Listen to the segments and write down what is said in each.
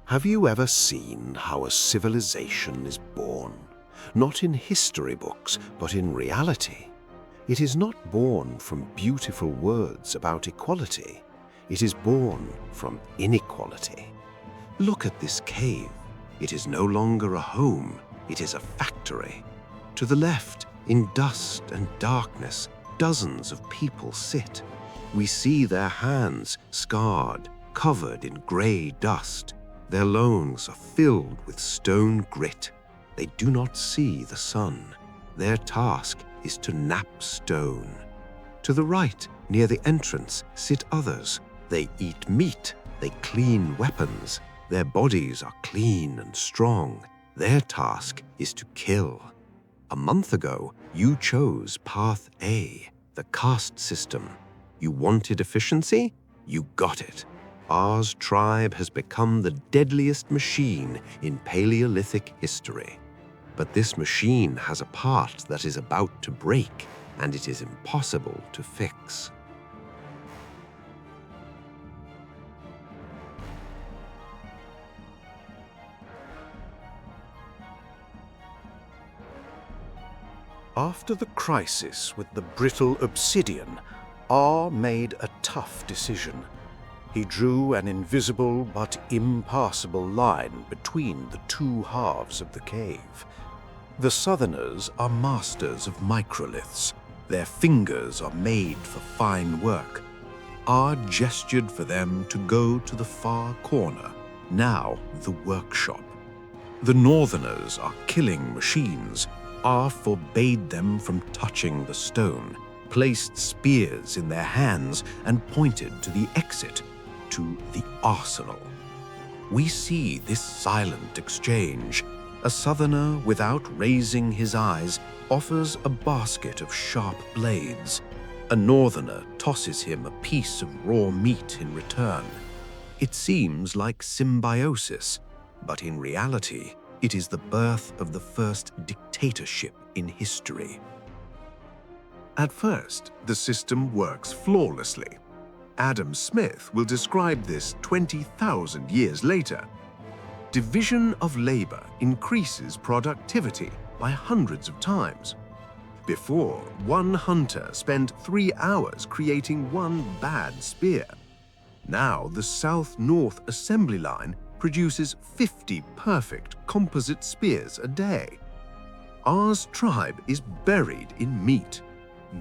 Have you ever seen how a civilization is born? Not in history books, but in reality. It is not born from beautiful words about equality. It is born from inequality. Look at this cave. It is no longer a home, it is a factory. To the left, in dust and darkness, dozens of people sit. We see their hands scarred, covered in grey dust. Their lungs are filled with stone grit. They do not see the sun. Their task is to knap stone. To the right, near the entrance, sit others. They eat meat. They clean weapons. Their bodies are clean and strong. Their task is to kill. A month ago, you chose Path A, the caste system. You wanted efficiency? You got it. Ours tribe has become the deadliest machine in Paleolithic history. But this machine has a part that is about to break, and it is impossible to fix. After the crisis with the brittle obsidian, R made a tough decision. He drew an invisible but impassable line between the two halves of the cave. The Southerners are masters of microliths. Their fingers are made for fine work. R gestured for them to go to the far corner, now the workshop. The Northerners are killing machines. R forbade them from touching the stone, placed spears in their hands, and pointed to the exit, to the arsenal. We see this silent exchange. A Southerner, without raising his eyes, offers a basket of sharp blades. A Northerner tosses him a piece of raw meat in return. It seems like symbiosis, but in reality, it is the birth of the first dictatorship in history. At first, the system works flawlessly. Adam Smith will describe this 20,000 years later. Division of labor increases productivity by hundreds of times. Before, one hunter spent 3 hours creating one bad spear. Now, the South-North assembly line produces 50 perfect composite spears a day. R's tribe is buried in meat.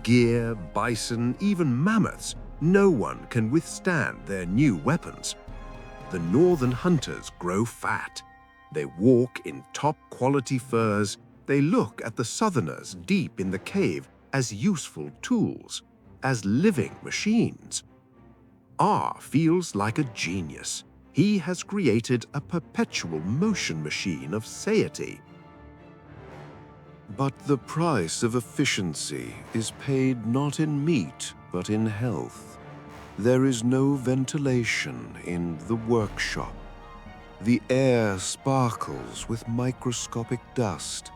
Deer, bison, even mammoths, no one can withstand their new weapons. The northern hunters grow fat. They walk in top-quality furs. They look at the southerners deep in the cave as useful tools, as living machines. R feels like a genius. He has created a perpetual motion machine of satiety. But the price of efficiency is paid not in meat, but in health. There is no ventilation in the workshop. The air sparkles with microscopic dust.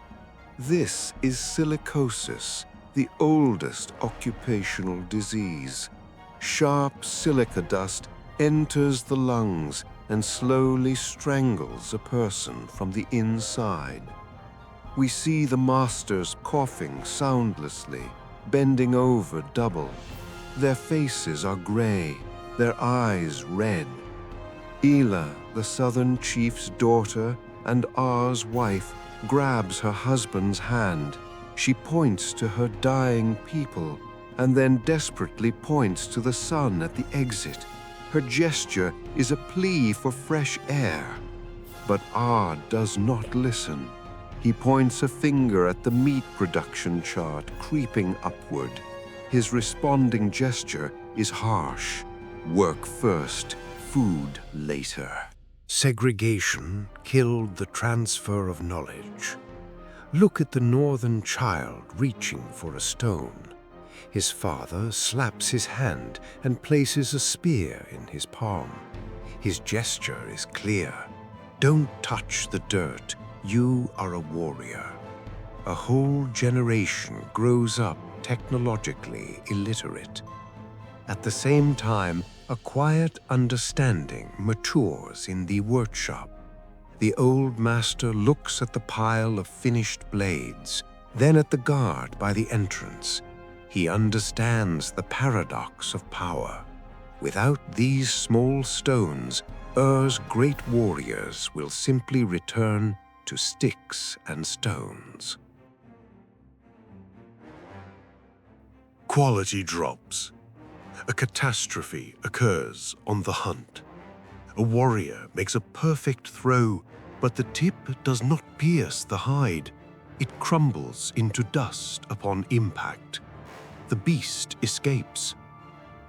This is silicosis, the oldest occupational disease. Sharp silica dust enters the lungs and slowly strangles a person from the inside. We see the masters coughing soundlessly, bending over double. Their faces are gray, their eyes red. Ela, the southern chief's daughter and R's wife, grabs her husband's hand. She points to her dying people and then desperately points to the sun at the exit. Her gesture is a plea for fresh air. But R does not listen. He points a finger at the meat production chart creeping upward. His responding gesture is harsh. Work first, food later. Segregation killed the transfer of knowledge. Look at the northern child reaching for a stone. His father slaps his hand and places a spear in his palm. His gesture is clear. Don't touch the dirt. You are a warrior. A whole generation grows up technologically illiterate. At the same time, a quiet understanding matures in the workshop. The old master looks at the pile of finished blades, then at the guard by the entrance. He understands the paradox of power. Without these small stones, Ur's great warriors will simply return to sticks and stones. Quality drops. A catastrophe occurs on the hunt. A warrior makes a perfect throw, but the tip does not pierce the hide. It crumbles into dust upon impact. The beast escapes.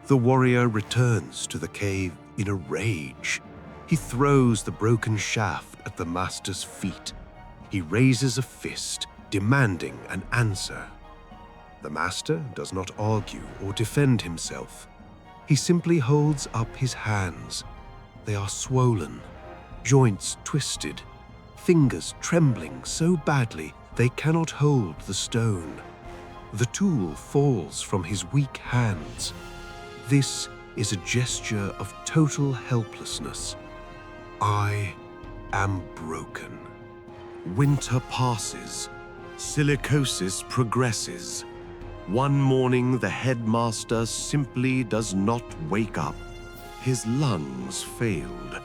The warrior returns to the cave in a rage. He throws the broken shaft at the master's feet. He raises a fist, demanding an answer. The master does not argue or defend himself. He simply holds up his hands. They are swollen, joints twisted, fingers trembling so badly they cannot hold the stone. The tool falls from his weak hands. This is a gesture of total helplessness. I am broken. Winter passes. Silicosis progresses. One morning, the headmaster simply does not wake up. His lungs failed.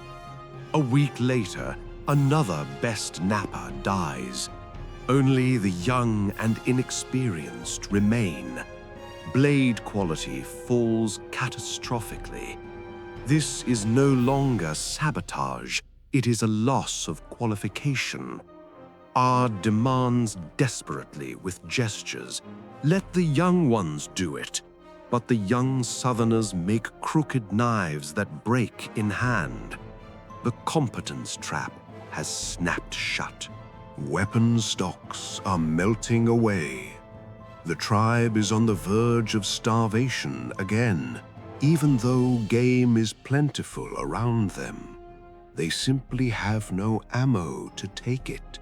A week later, another best napper dies. Only the young and inexperienced remain. Blade quality falls catastrophically. This is no longer sabotage, it is a loss of qualification. R demands desperately with gestures, "Let the young ones do it." But the young Southerners make crooked knives that break in hand. The Competence Trap has snapped shut. Weapon stocks are melting away. The tribe is on the verge of starvation again, even though game is plentiful around them. They simply have no ammo to take it.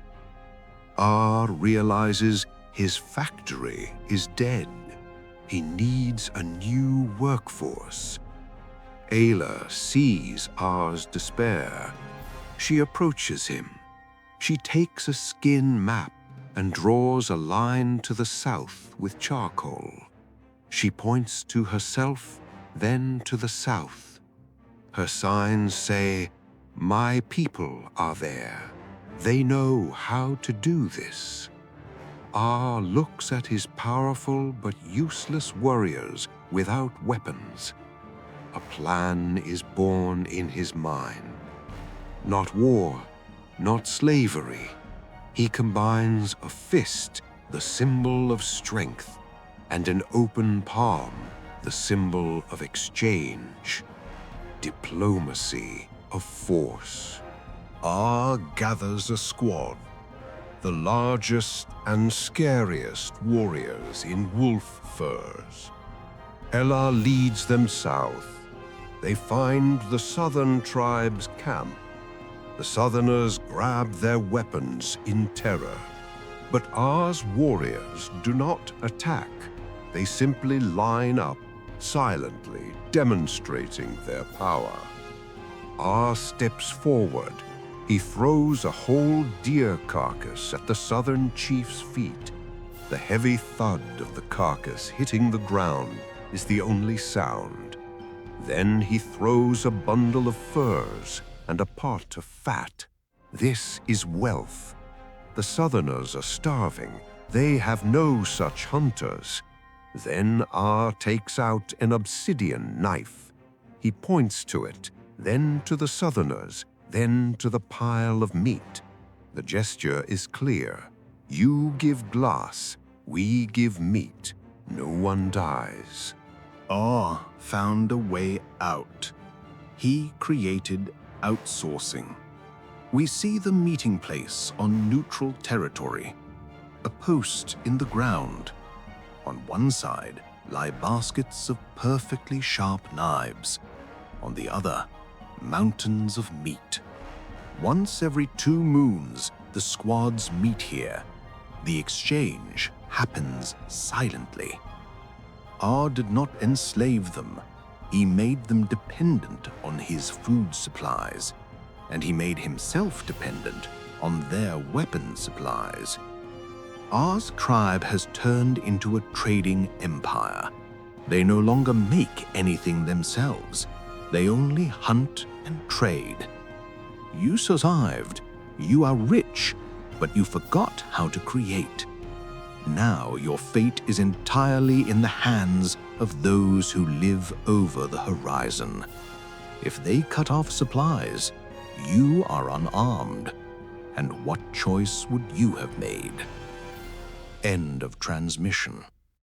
R realizes his factory is dead. He needs a new workforce. Ayla sees R's despair. She approaches him. She takes a skin map and draws a line to the south with charcoal. She points to herself, then to the south. Her signs say, "My people are there. They know how to do this." R looks at his powerful but useless warriors without weapons. A plan is born in his mind. Not war, not slavery. He combines a fist, the symbol of strength, and an open palm, the symbol of exchange. Diplomacy of force. R gathers a squad, the largest and scariest warriors in wolf furs. Ella leads them south. They find the southern tribe's camp. The Southerners grab their weapons in terror. But R's warriors do not attack. They simply line up, silently demonstrating their power. R steps forward. He throws a whole deer carcass at the southern chief's feet. The heavy thud of the carcass hitting the ground is the only sound. Then he throws a bundle of furs and a pot of fat. This is wealth. The Southerners are starving. They have no such hunters. Then R takes out an obsidian knife. He points to it, then to the Southerners, then to the pile of meat. The gesture is clear. You give glass, we give meat. No one dies. R found a way out. He created outsourcing. We see the meeting place on neutral territory, a post in the ground. On one side lie baskets of perfectly sharp knives. On the other, mountains of meat. Once every 2 moons, the squads meet here. The exchange happens silently. R did not enslave them. He made them dependent on his food supplies. and he made himself dependent on their weapon supplies. Our tribe has turned into a trading empire. They no longer make anything themselves. They only hunt and trade. You survived. You are rich, but you forgot how to create. Now your fate is entirely in the hands of those who live over the horizon. If they cut off supplies, you are unarmed. And what choice would you have made? End of transmission.